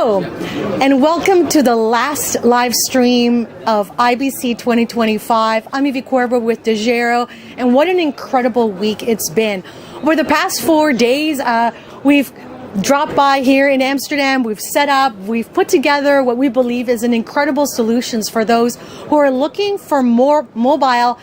Hello, and welcome to the last live stream of IBC 2025. I'm Ivy Cuervo with Dejero, and what an incredible week it's been. Over the past 4 days, we've dropped by here in Amsterdam, we've set up, we've put together what we believe is an incredible solutions for those who are looking for more mobile,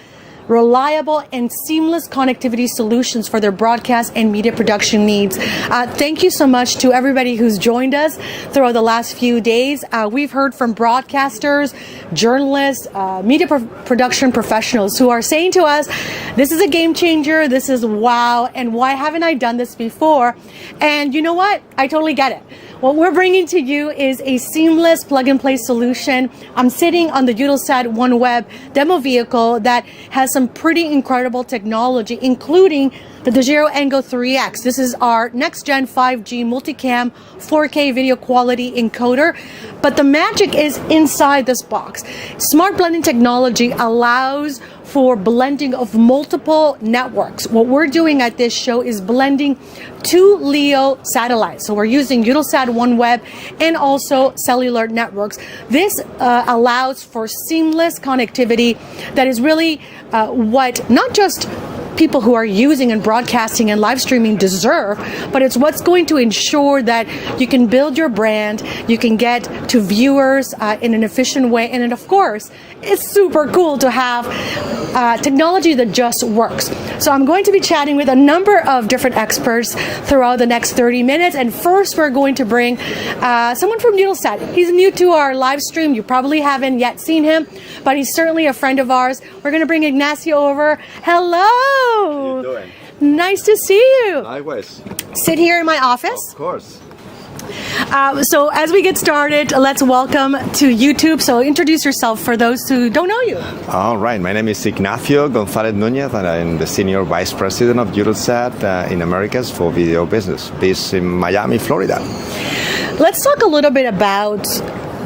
reliable and seamless connectivity solutions for their broadcast and media production needs. Thank you so much to everybody who's joined us throughout the last few days. We've heard from broadcasters, journalists, media production professionals who are saying to us, this is a game changer, this is wow, and why haven't I done this before? And you know what? I totally get it. What we're bringing to you is a seamless plug-and-play solution. I'm sitting on the Eutelsat OneWeb demo vehicle that has some pretty incredible technology, including the Dejero Engo 3X. This is our next-gen 5G multicam 4K video quality encoder. But the magic is inside this box. Smart blending technology allows for blending of multiple networks. What we're doing at this show is blending 2 LEO satellites. So we're using Eutelsat OneWeb and also cellular networks. This allows for seamless connectivity that is really what not just people who are using and broadcasting and live streaming deserve, but it's what's going to ensure that you can build your brand, you can get to viewers in an efficient way, and then of course, it's super cool to have technology that just works. So I'm going to be chatting with a number of different experts throughout the next 30 minutes, and first we're going to bring someone from Eutelsat. He's new to our live stream, you probably haven't yet seen him, but he's certainly a friend of ours. We're going to bring Ignacio over. Hello! How you doing? Nice to see you. Likewise. Sit here in my office. Of course. So as we get started, let's welcome to YouTube. So introduce yourself for those who don't know you. All right. My name is Ignacio González Núñez, and I'm the Senior Vice President of Eutelsat in Americas for video business, based in Miami, Florida. Let's talk a little bit about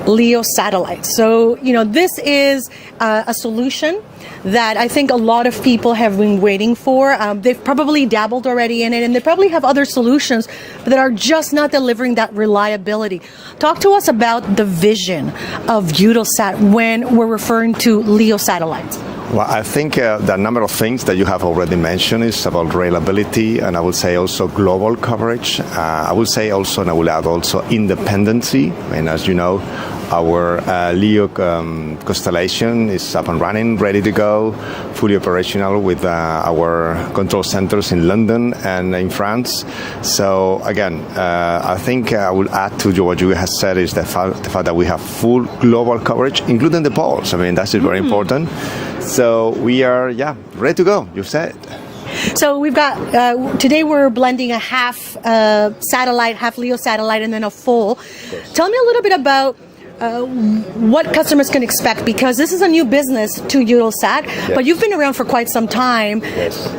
LEO satellites. So, this is a solution that I think a lot of people have been waiting for. They've probably dabbled already in it, and they probably have other solutions that are just not delivering that reliability. Talk to us about the vision of Eutelsat when we're referring to LEO satellites. Well, I think the number of things that you have already mentioned is about reliability, and I would say also global coverage. I would say also, and I will add also independency. And as you know, our LEO constellation is up and running, ready to go, fully operational with our control centers in London and in France. So again, I think I will add to what you have said is the fact that we have full global coverage, including the poles. I mean, that's very important. So we are, ready to go. You said it. So we've got, today we're blending a half satellite, half LEO satellite, and then a full. Tell me a little bit about what customers can expect, because this is a new business to Eutelsat, but you've been around for quite some time.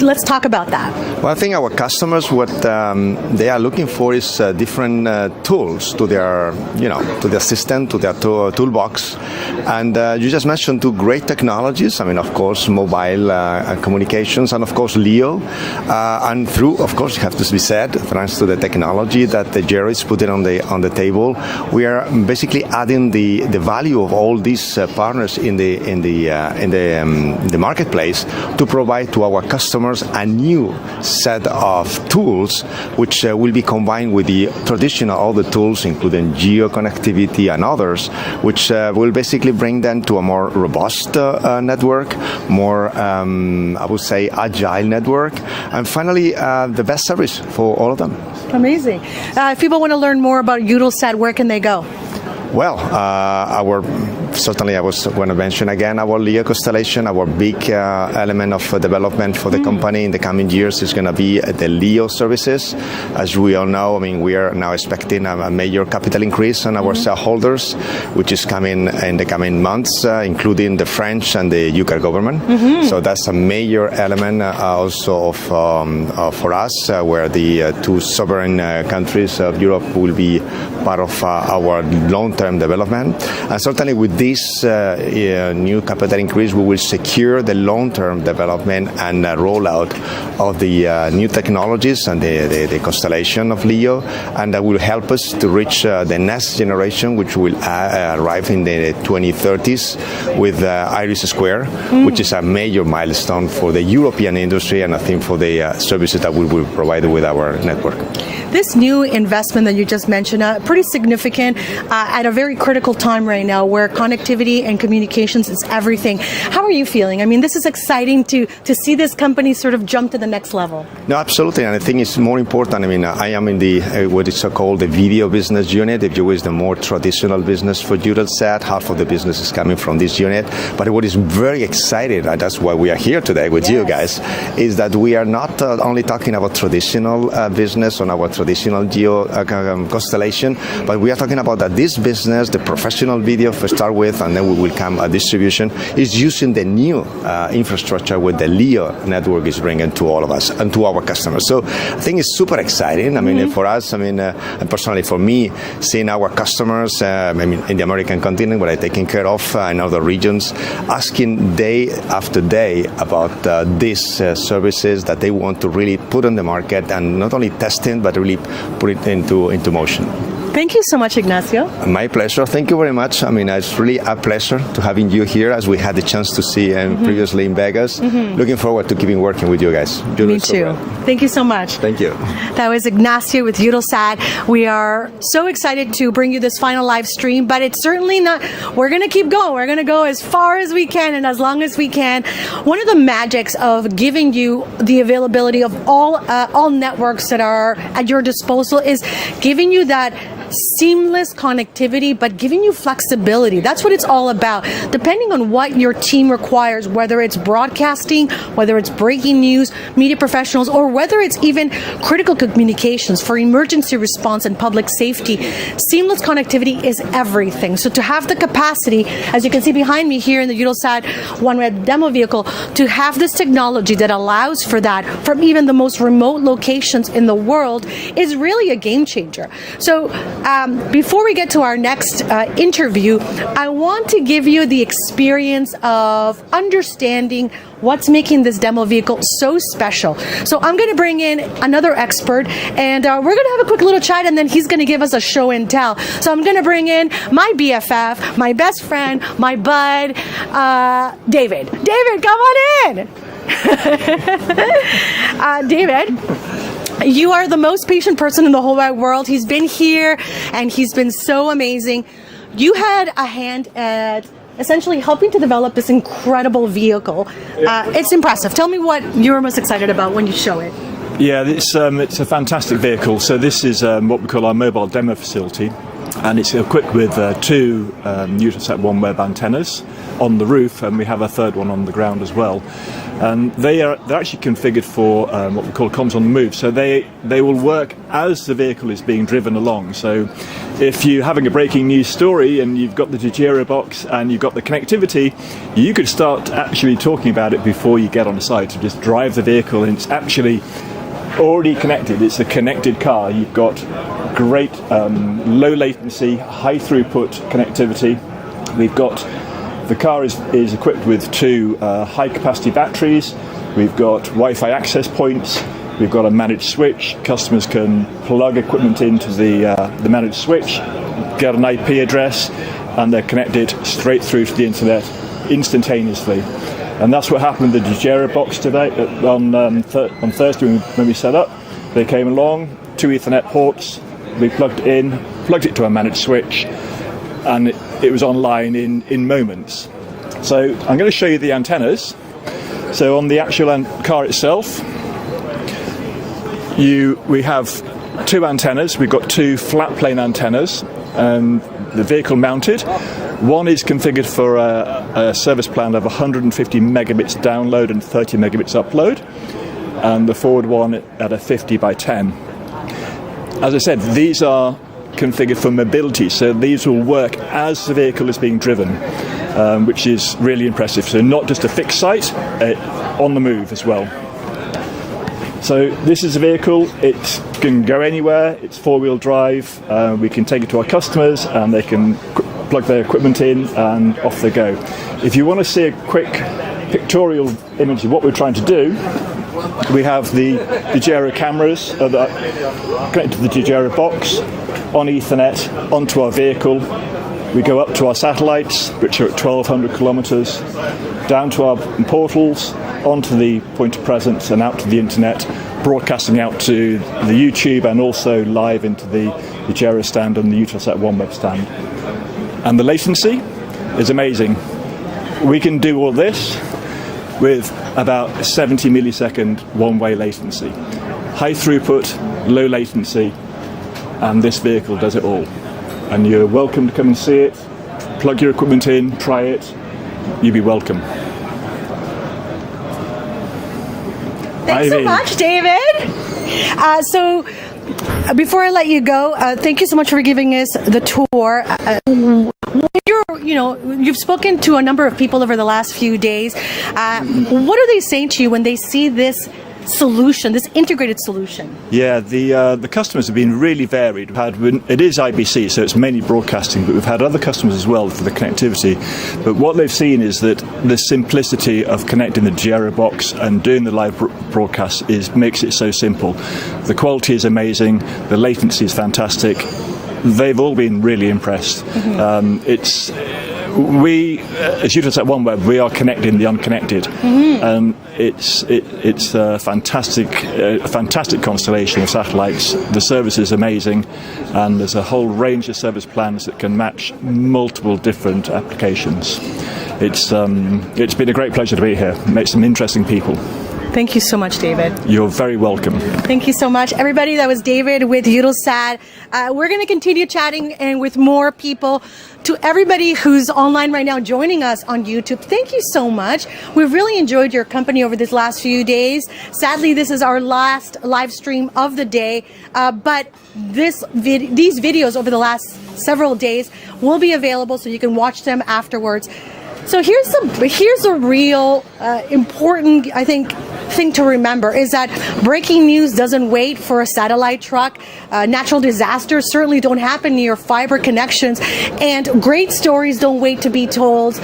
Let's talk about that. Well, I think our customers, what they are looking for is different tools to their, to their system, to their toolbox. And you just mentioned 2 great technologies. I mean, of course, mobile communications, and of course, LEO. And through, of course, it has to be said, thanks to the technology that Dejero is putting on the table, we are basically adding the value of all these partners in the marketplace to provide to our customers a new set of tools, which will be combined with the traditional other tools, including geo connectivity and others, which will basically bring them to a more robust network, more I would say agile network, and finally the best service for all of them. Amazing. If people want to learn more about Eutelsat, where can they go? Well, certainly I was going to mention again our LEO constellation. Our big element of development for the company in the coming years is going to be the LEO services. As we all know, I mean, we are now expecting a major capital increase on our shareholders, which is coming in the coming months, including the French and the UK government. So that's a major element also of for us, where the 2 sovereign countries of Europe will be part of our long-term development. And certainly with this new capital increase, we will secure the long-term development and rollout of the new technologies and the constellation of LEO, and that will help us to reach the next generation, which will arrive in the 2030s with Iris Square, which is a major milestone for the European industry and I think for the services that we will provide with our network. This new investment that you just mentioned, pretty significant at a very critical time right now where connectivity and communications is everything. How are you feeling? I mean, this is exciting to see this company sort of jump to the next level. No, absolutely, and I think it's more important. I mean, I am in the what is called the video business unit. If you wish, the more traditional business for Eutelsat. Half of the business is coming from this unit. But what is very exciting, and that's why we are here today with you guys, is that we are not only talking about traditional business on our traditional geo constellation, but we are talking about that this business, the professional video to start with, and then we will come a distribution, is using the new infrastructure with the LEO network is bringing to all of us and to our customers. So I think it's super exciting. I mean, for us, I mean, personally for me, seeing our customers, I mean, in the American continent, where I'm taking care of, in other regions, asking day after day about these services that they want to really put on the market and not only testing, but really put it into motion. Thank you so much, Ignacio. My pleasure. Thank you very much. I mean, it's really a pleasure to having you here, as we had the chance to see previously in Vegas. Looking forward to keeping working with you guys. Me too. Thank you so much. Thank you. That was Ignacio with Eutelsat. We are so excited to bring you this final live stream, but it's certainly not. We're going to keep going. We're going to go as far as we can and as long as we can. One of the magics of giving you the availability of all networks that are at your disposal is giving you that seamless connectivity, but giving you flexibility. That's what it's all about. Depending on what your team requires, whether it's broadcasting, whether it's breaking news, media professionals, or whether it's even critical communications for emergency response and public safety, seamless connectivity is everything. So to have the capacity, as you can see behind me here in the Eutelsat OneWeb demo vehicle, to have this technology that allows for that from even the most remote locations in the world is really a game changer. So before we get to our next interview, I want to give you the experience of understanding what's making this demo vehicle so special. So I'm going to bring in another expert, and we're going to have a quick little chat, and then he's going to give us a show and tell. So I'm going to bring in my BFF, my best friend, my bud, David. David, come on in. David, you are the most patient person in the whole wide world. He's been here and he's been so amazing. You had a hand at essentially helping to develop this incredible vehicle. It's impressive. Tell me what you're most excited about when you show it. Yeah, it's a fantastic vehicle. So this is what we call our mobile demo facility, and it's equipped with two Eutelsat OneWeb antennas on the roof, and we have a third one on the ground as well. And they're actually configured for what we call comms on the move. So they will work as the vehicle is being driven along. So if you're having a breaking news story and you've got the Dejero box and you've got the connectivity, you could start actually talking about it before you get on the site. So just drive the vehicle and it's actually already connected. It's a connected car. You've got great low latency, high throughput connectivity. We've got the car is equipped with two high capacity batteries. We've got Wi-Fi access points. We've got a managed switch. Customers can plug equipment into the managed switch, get an IP address, and they're connected straight through to the internet instantaneously. And that's what happened with the Dejero box today on Thursday when we set up. They came along, two Ethernet ports. We plugged it to a managed switch, and it was online in moments. So I'm going to show you the antennas. So on the actual car itself, we have two antennas. We've got two flat plane antennas, the vehicle mounted. One is configured for a service plan of 150 megabits download and 30 megabits upload, and the forward one at a 50 by 10. As I said, these are configured for mobility, so these will work as the vehicle is being driven, which is really impressive. So not just a fixed site, on the move as well. So this is a vehicle. It can go anywhere. It's four-wheel drive. We can take it to our customers and they can plug their equipment in, and off they go. If you want to see a quick pictorial image of what we're trying to do, we have the Dejero cameras connected to the Dejero box on Ethernet onto our vehicle. We go up to our satellites, which are at 1,200 kilometres, down to our portals, onto the point of presence and out to the internet, broadcasting out to the YouTube and also live into the Dejero stand and the Eutelsat OneWeb stand. And the latency is amazing. We can do all this with about 70 millisecond one-way latency. High throughput, low latency, and this vehicle does it all. And you're welcome to come and see it, plug your equipment in, try it, you'll be welcome. Thanks so much, David. Before I let you go, thank you so much for giving us the tour. You've spoken to a number of people over the last few days. What are they saying to you when they see this solution, this integrated solution? Yeah, the customers have been really varied. It is IBC, so it's mainly broadcasting, but we've had other customers as well for the connectivity. But what they've seen is that the simplicity of connecting the Dejero box and doing the live broadcast makes it so simple. The quality is amazing, the latency is fantastic. They've all been really impressed. We, as Eutelsat OneWeb, we are connecting the unconnected. It's a fantastic constellation of satellites. The service is amazing, and there's a whole range of service plans that can match multiple different applications. It's been a great pleasure to be here. Met some interesting people. Thank you so much, David. You're very welcome. Thank you so much. Everybody, that was David with Eutelsat. We're going to continue chatting and with more people. To everybody who's online right now joining us on YouTube, thank you so much. We've really enjoyed your company over this last few days. Sadly, this is our last live stream of the day, but these videos over the last several days will be available so you can watch them afterwards. So here's a real important, I think, thing to remember is that breaking news doesn't wait for a satellite truck. Natural disasters certainly don't happen near fiber connections, and great stories don't wait to be told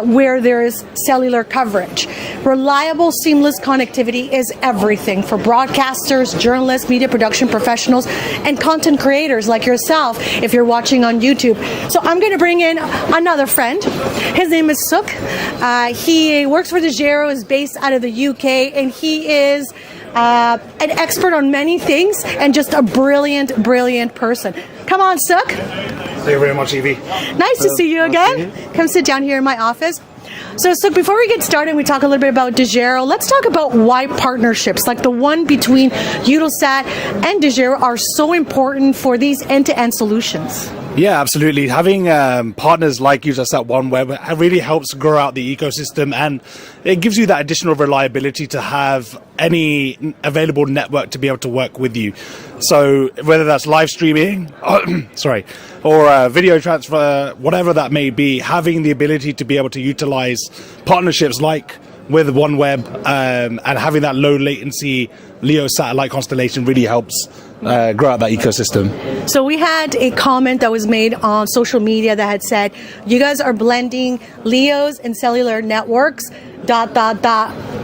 where there is cellular coverage. Reliable, seamless connectivity is everything for broadcasters, journalists, media production professionals, and content creators like yourself if you're watching on YouTube. So I'm going to bring in another friend. His name is Suk. He works for Dejero, is based out of the UK, and he is an expert on many things and just a brilliant person. Come on, Suk. Thank you very much, Evie. Nice to see you again. Come sit down here in my office. So before we get started, we talk a little bit about Dejero. Let's talk about why partnerships like the one between Eutelsat and Dejero are so important for these end-to-end solutions. Yeah, absolutely. Having partners like Eutelsat OneWeb really helps grow out the ecosystem, and it gives you that additional reliability to have any available network to be able to work with you. So whether that's live streaming, or video transfer, whatever that may be, having the ability to be able to utilize partnerships like with OneWeb and having that low latency LEO satellite constellation really helps grow out that ecosystem. So we had a comment that was made on social media that had said, you guys are blending LEOs and cellular networks, ...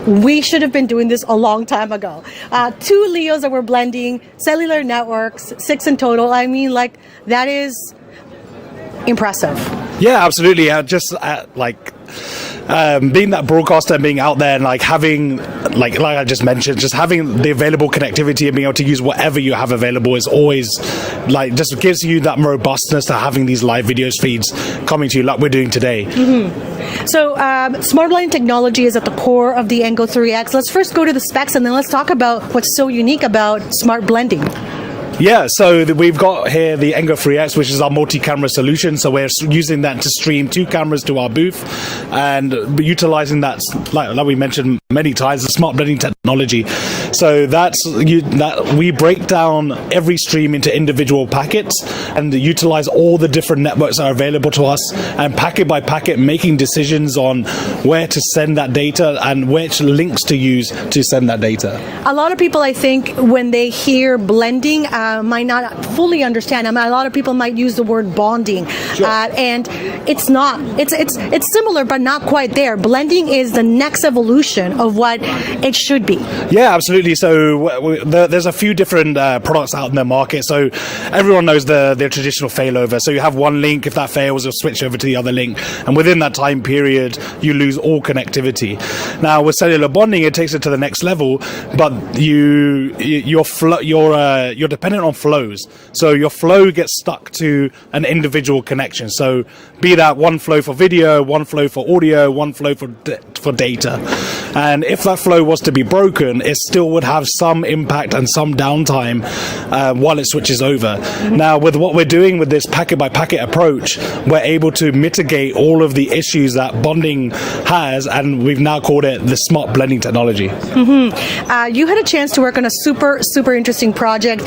We should have been doing this a long time ago. 2 LEOs that we're blending, cellular networks, 6 in total. I mean, like, that is impressive. Yeah, absolutely. Just being that broadcaster and being out there and like having, like I just mentioned, just having the available connectivity and being able to use whatever you have available is always like just gives you that robustness to having these live videos feeds coming to you like we're doing today. So smart blending technology is at the core of the Engo 3X. Let's first go to the specs and then let's talk about what's so unique about smart blending. Yeah, so we've got here the Engo 3X, which is our multi-camera solution. So we're using that to stream 2 cameras to our booth and utilizing that, like we mentioned many times, the smart blending technology So that we break down every stream into individual packets and utilize all the different networks that are available to us, and packet by packet making decisions on where to send that data and which links to use to send that data. A lot of people, I think, when they hear blending, might not fully understand. I mean, a lot of people might use the word bonding, and it's not. It's similar, but not quite there. Blending is the next evolution of what it should be. Yeah, absolutely. So there's a few different products out in the market. So everyone knows the traditional failover. So you have one link. If that fails, you'll switch over to the other link, and within that time period, you lose all connectivity. Now with cellular bonding, it takes it to the next level, but you're dependent on flows. So your flow gets stuck to an individual connection. So be that one flow for video, one flow for audio, one flow for data. And if that flow was to be broken, it still would have some impact and some downtime while it switches over. Now, with what we're doing with this packet by packet approach, we're able to mitigate all of the issues that bonding has, and we've now called it the smart blending technology. You had a chance to work on a super interesting project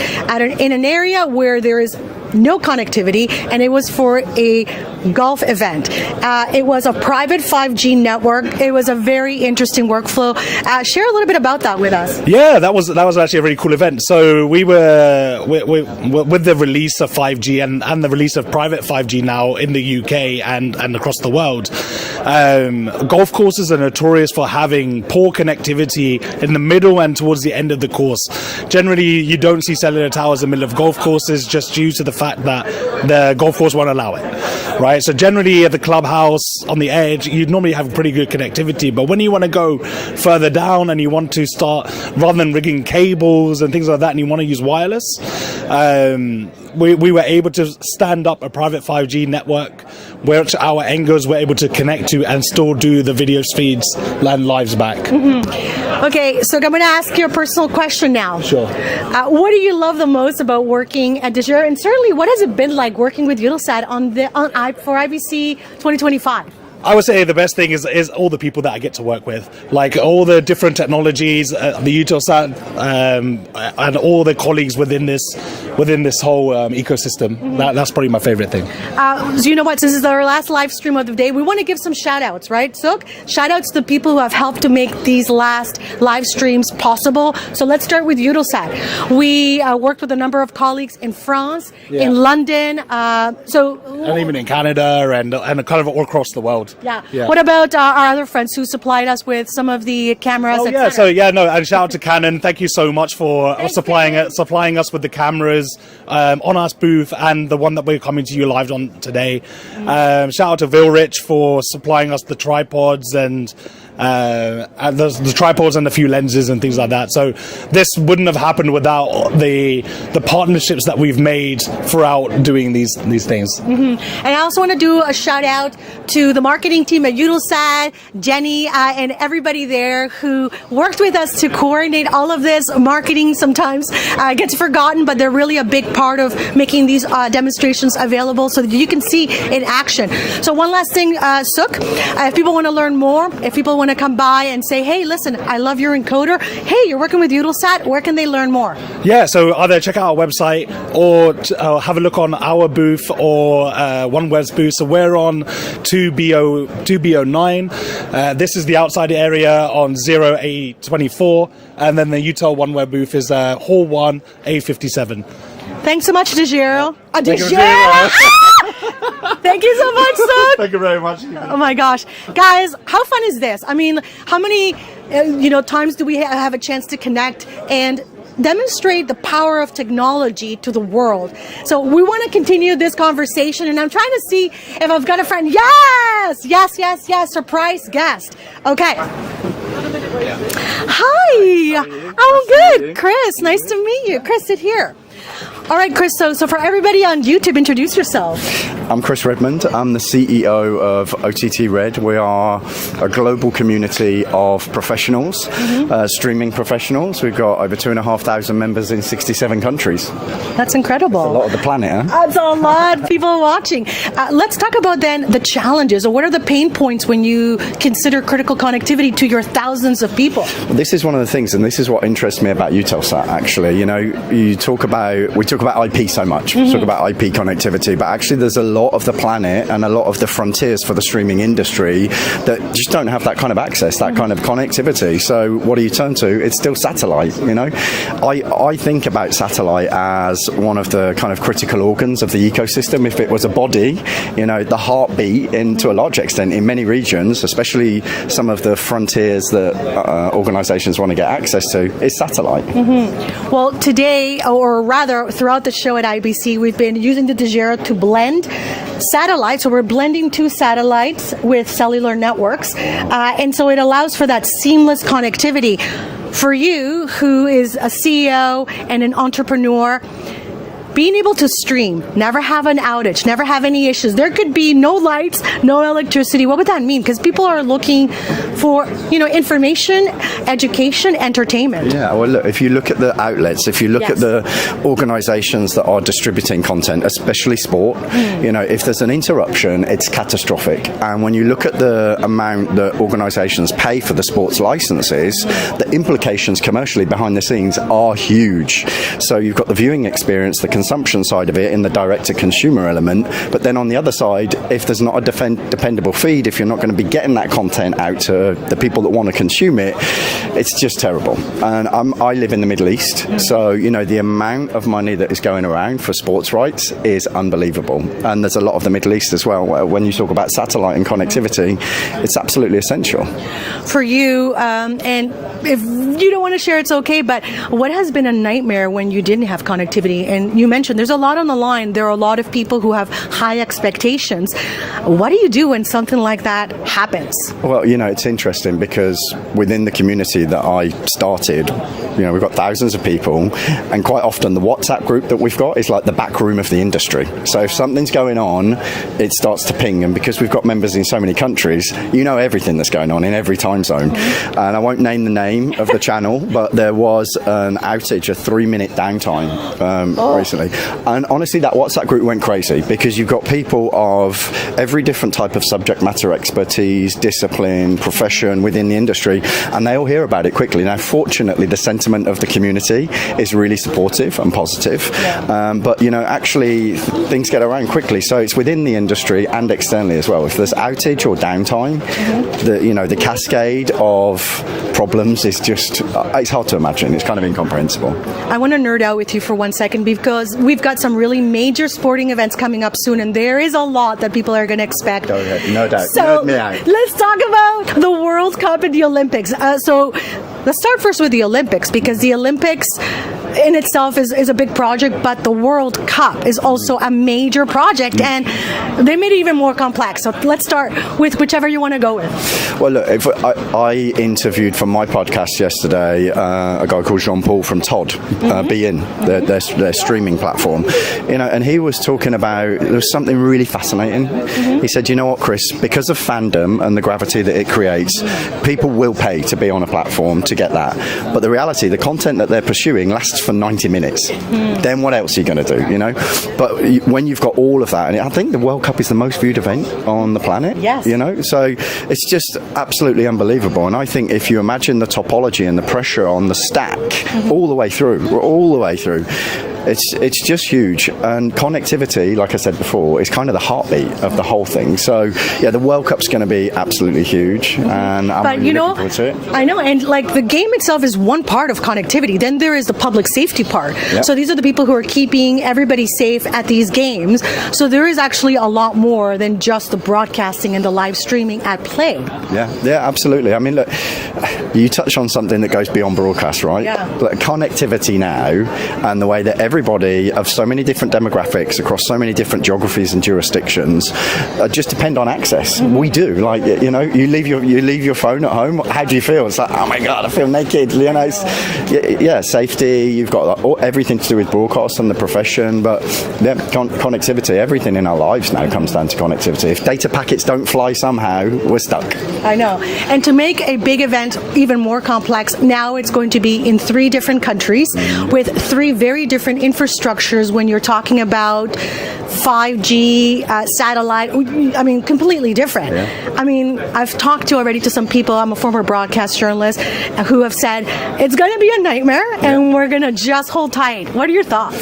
in an area where there is no connectivity, and it was for a golf event. It was a private 5G network. It was a very interesting workflow. Share a little bit about that with us. Yeah, that was actually a really cool event. So we were with the release of 5G and the release of private 5G now in the UK and across the world. Golf courses are notorious for having poor connectivity in the middle and towards the end of the course. Generally, you don't see cellular towers in the middle of golf courses just due to the fact that the golf course won't allow it, right? So generally at the clubhouse on the edge, you'd normally have pretty good connectivity, but when you want to go further down and you want to start, rather than rigging cables and things like that, and you want to use wireless, we were able to stand up a private 5G network which our Engos were able to connect to and still do the video feeds and lives back. Okay, so I'm going to ask you a personal question now. Sure. What do you love the most about working at Dejero, and certainly what has it been like working with Eutelsat for IBC 2025? I would say the best thing is all the people that I get to work with, like all the different technologies, the Eutelsat, and all the colleagues within this whole ecosystem. That's probably my favorite thing. So you know what? Since this is our last live stream of the day, we want to give some shout outs, right? So shout outs to the people who have helped to make these last live streams possible. So let's start with Eutelsat. We worked with a number of colleagues in France, in London, and even in Canada and kind of all across the world. Yeah. What about our other friends who supplied us with some of the cameras? Oh, yeah. So and shout out to Canon. Thank you so much for supplying us with the cameras on our booth and the one that we're coming to you live on today. Shout out to Vilrich for supplying us the tripods and the tripods and a few lenses and things like that. So this wouldn't have happened without the partnerships that we've made throughout doing these things. And I also want to do a shout out to the marketing team at Eutelsat, Jenny, and everybody there who worked with us to coordinate all of this. Marketing sometimes gets forgotten, but they're really a big part of making these demonstrations available so that you can see in action. So one last thing, Suk, if people want to learn more, if people want to come by and say, hey, listen, I love your encoder. Hey, you're working with Eutelsat. Where can they learn more? Yeah, so either check out our website or have a look on our booth or OneWeb's booth. So we're on 2B09. This is the outside area on 0A24. And then the Utel OneWeb booth is Hall 1, A57. Thanks so much, Dejero. Dejero! Thank you so much, Suk. Thank you very much. Oh my gosh. Guys, how fun is this? I mean, how many times do we have a chance to connect and demonstrate the power of technology to the world? So we want to continue this conversation, and I'm trying to see if I've got a friend. Yes, surprise guest. Okay. Hi. I'm good. Chris, nice to meet you. Chris, sit here. All right, Chris, so for everybody on YouTube, introduce yourself. I'm Chris Redmond. I'm the CEO of OTT Red. We are a global community of professionals, streaming professionals. We've got over 2,500 members in 67 countries. That's incredible. A lot of the planet, huh? That's a lot of people watching. Let's talk about then the challenges, or what are the pain points when you consider critical connectivity to your thousands of people? Well, this is one of the things, and this is what interests me about Eutelsat, actually. You know, we talk about IP so much, we talk about IP connectivity, but actually there's a lot of the planet and a lot of the frontiers for the streaming industry that just don't have that kind of access, that kind of connectivity. So what do you turn to? It's still satellite, you know. I think about satellite as one of the kind of critical organs of the ecosystem. If it was a body, you know, the heartbeat, in to a large extent in many regions, especially some of the frontiers that organizations want to get access to, is satellite. Well, today, or rather throughout the show at IBC, we've been using the Dejero to blend satellites. So we're blending two satellites with cellular networks. And so it allows for that seamless connectivity. For you, who is a CEO and an entrepreneur, being able to stream, never have an outage, never have any issues. There could be no lights, no electricity. What would that mean? Because people are looking for, you know, information, education, entertainment. Yeah, well, look, if you look at the outlets, if you look at the organizations that are distributing content, especially sport, you know, if there's an interruption, it's catastrophic. And when you look at the amount that organizations pay for the sports licenses, the implications commercially behind the scenes are huge. So you've got the viewing experience, the consumption side of it in the direct-to-consumer element, but then on the other side, if there's not a dependable feed, if you're not going to be getting that content out to the people that want to consume it, it's just terrible. And I live in the Middle East, so you know the amount of money that is going around for sports rights is unbelievable, and there's a lot of the Middle East as well. When you talk about satellite and connectivity, it's absolutely essential. For you, and if you don't want to share, it's okay, but what has been a nightmare when you didn't have connectivity? And you mentioned there's a lot on the line. There are a lot of people who have high expectations. What do you do when something like that happens? Well, you know, it's interesting because within the community that I started, you know, we've got thousands of people, and quite often the WhatsApp group that we've got is like the back room of the industry. So if something's going on, it starts to ping, and because we've got members in so many countries, you know everything that's going on in every time zone. And I won't name the name of the channel, but there was an outage, a 3-minute downtime recently, and honestly that WhatsApp group went crazy because you've got people of every different type of subject matter expertise, discipline, profession within the industry, and they all hear about it quickly. Now fortunately the sentiment of the community is really supportive and positive, but you know, actually things get around quickly, so it's within the industry and externally as well. If there's outage or downtime, the cascade of problems is just, it's hard to imagine. It's kind of incomprehensible. I want to nerd out with you for 1 second because we've got some really major sporting events coming up soon, and there is a lot that people are going to expect. Go ahead, no doubt. So Nerd me out. let's talk about the World Cup and the Olympics. So let's start first with the Olympics, because the Olympics in itself is a big project, but the World Cup is also a major project, and they made it even more complex. So let's start with whichever you want to go with. Well, look, I interviewed for my podcast yesterday a guy called Jean-Paul from Todd, Bein, their streaming platform, you know, and he was talking about, there was something really fascinating. He said, you know what, Chris, because of fandom and the gravity that it creates, people will pay to be on a platform to get that. But the reality, the content that they're pursuing lasts for 90 minutes. Then what else are you going to do, you know? But when you've got all of that, and I think the World Cup is the most viewed event on the planet, you know, so it's just absolutely unbelievable. And I think if you imagine the topology and the pressure on the stack all the way through, it's just huge. And connectivity, like I said before, is kind of the heartbeat of the whole thing. So yeah, the World Cup's going to be absolutely huge, and I'm really looking forward to it. I know, and like the game itself is one part of connectivity. Then there is the public safety part. So these are the people who are keeping everybody safe at these games. So there is actually a lot more than just the broadcasting and the live streaming at play. Yeah, absolutely. I mean, look, you touch on something that goes beyond broadcast, right? But connectivity now, and the way that everybody of so many different demographics across so many different geographies and jurisdictions just depend on access. We do. Like, you know, you leave your phone at home. How do you feel? It's like, oh my God, I feel naked. You know, it's, yeah, safety. You've got everything to do with broadcast and the profession, but yeah, connectivity. Everything in our lives now comes down to connectivity. If data packets don't fly somehow, we're stuck. I know. And to make a big event even more complex, now it's going to be in 3 different countries with 3 very different infrastructures when you're talking about 5G, satellite. I mean, completely different. Yeah. I mean, I've talked already to some people. I'm a former broadcast journalist who have said it's going to be a nightmare and we're going to just hold tight. What are your thoughts?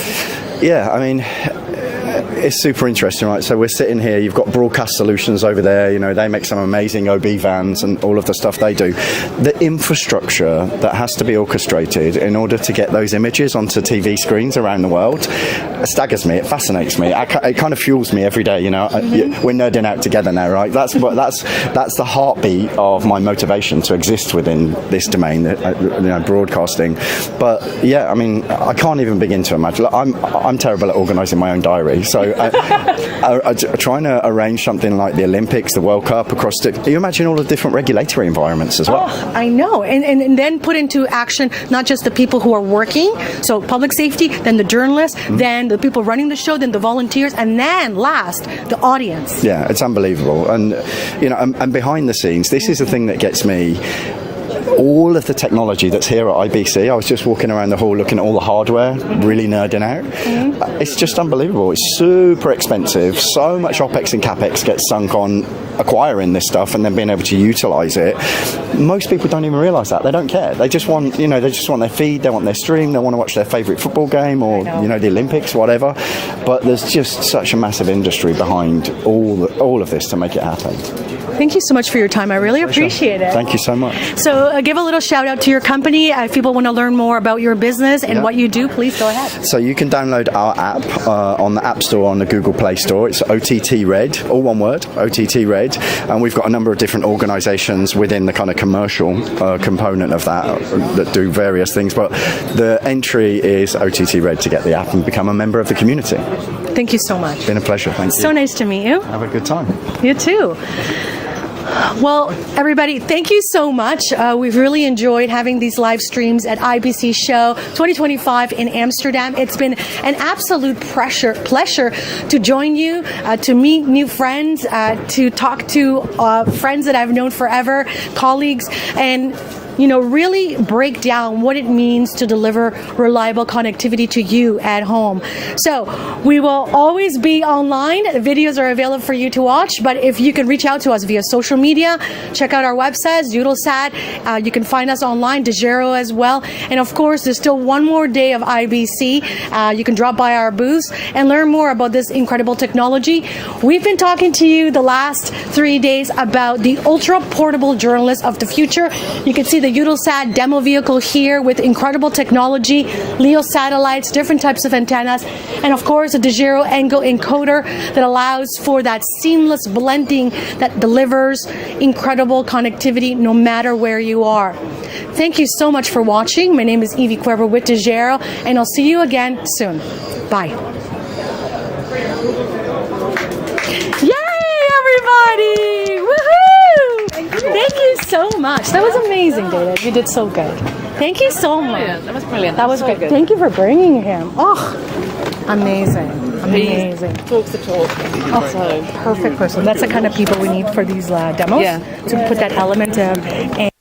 Yeah, I mean, it's super interesting, right? So we're sitting here, you've got Broadcast Solutions over there, you know, they make some amazing OB vans and all of the stuff they do. The infrastructure that has to be orchestrated in order to get those images onto TV screens around the world staggers me, it fascinates me. It kind of fuels me every day, you know. We're nerding out together now, right? That's the heartbeat of my motivation to exist within this domain, you know, broadcasting. But yeah, I mean, I can't even begin to imagine. I'm terrible at organising my own diary, so trying to arrange something like the Olympics, the World Cup across you imagine all the different regulatory environments as well. Oh, I know, and then put into action not just the people who are working, so public safety, then the journalists, then the people running the show, then the volunteers, and then last, the audience. Yeah, it's unbelievable. And you know, and behind the scenes, this is the thing that gets me. All of the technology that's here at IBC, I was just walking around the hall looking at all the hardware, really nerding out. It's just unbelievable. It's super expensive. So much OPEX and CAPEX gets sunk on acquiring this stuff and then being able to utilize it. Most people don't even realize that. They don't care. They just want, you know, they just want their feed, they want their stream, they want to watch their favorite football game or, you know, the Olympics, whatever. But there's just such a massive industry behind all of this to make it happen. Thank you so much for your time. I really appreciate it. Thank you so much. So give a little shout out to your company. If people want to learn more about your business and what you do, please go ahead. So you can download our app on the App Store, on the Google Play Store. It's OTT Red, all one word, OTT Red. And we've got a number of different organisations within the kind of commercial component of that do various things. But the entry is OTT Red to get the app and become a member of the community. Thank you so much. It's been a pleasure. Thank you. So nice to meet you. Have a good time. You too. Well, everybody, thank you so much. We've really enjoyed having these live streams at IBC Show 2025 in Amsterdam. It's been an absolute pleasure to join you, to meet new friends, to talk to friends that I've known forever, colleagues, and you know, really break down what it means to deliver reliable connectivity to you at home. So we will always be online. The videos are available for you to watch, but if you can reach out to us via social media, check out our websites, Eutelsat. You can find us online, Dejero as well. And of course, there's still one more day of IBC. You can drop by our booth and learn more about this incredible technology. We've been talking to you the last 3 days about the ultra portable journalist of the future. You can see the Eutelsat demo vehicle here with incredible technology, LEO satellites, different types of antennas, and of course a Dejero angle encoder that allows for that seamless blending that delivers incredible connectivity no matter where you are. Thank you so much for watching. My name is Evie Cuervo with Dejero, and I'll see you again soon. Bye. Yay, everybody! Woohoo! Thank you so much. That was amazing, Data. You did so good. Thank you so much. That was brilliant. That was so great. good. Thank you for bringing him. Oh, amazing. Amazing. He talks the talk. Oh, So perfect person. That's the kind of people we need for these demos to put that element of.